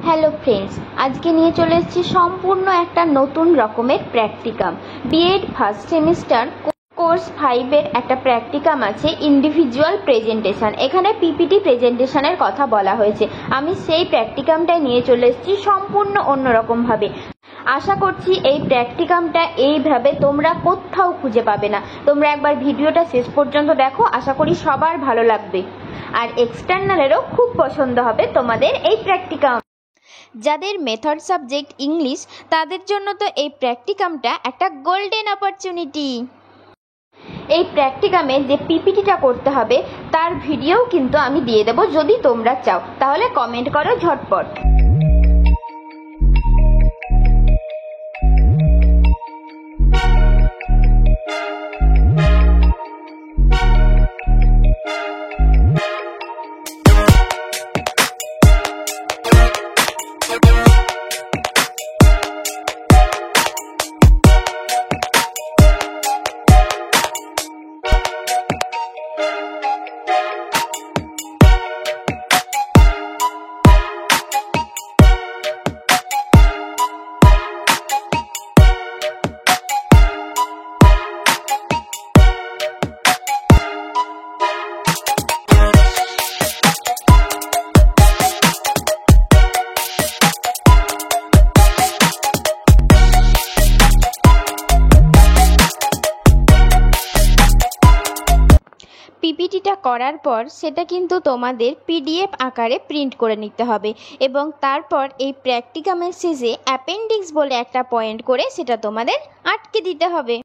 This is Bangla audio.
হ্যালো ফ্রেন্ডস, আজকে নিয়ে চলে এসেছি সম্পূর্ণ একটা নতুন রকমের practicum. BEd first semester course 5-এর একটা প্র্যাকটিকাম আছে, ইন্ডিভিজুয়াল প্রেজেন্টেশন। এখানে পিপিটি প্রেজেন্টেশনের কথা বলা হয়েছে। আমি সেই প্র্যাকটিকামটাই নিয়ে চলে এসেছি সম্পূর্ণ অন্যরকমভাবে। আশা করছি এই প্র্যাকটিকামটা এইভাবে তোমরা কোথাও খুঁজে পাবে না। তোমরা একবার ভিডিওটা শেষ পর্যন্ত দেখো, আশা করি সবার ভালো লাগবে আর এক্সটার্নালেরও খুব পছন্দ হবে তোমাদের এই প্র্যাকটিকাম। যাদের মেথড সাবজেক্ট ইংলিশ, তাদের জন্য তো এই প্র্যাকটিকামটা একটা গোল্ডেন অপরচুনিটি। এই প্র্যাকটিকামে যে পিপিটিটা করতে হবে তার ভিডিও কিন্তু আমি দিয়ে দেবো, যদি তোমরা চাও তাহলে কমেন্ট করো ঝটপট। পিপিটিটা করার পর সেটা কিন্তু তোমাদের পিডিএফ আকারে প্রিন্ট করে নিতে হবে এবং তারপর এই প্র্যাকটিকামের শেষে অ্যাপেন্ডিক্স বলে একটা পয়েন্ট করে সেটা তোমাদের আটকে দিতে হবে।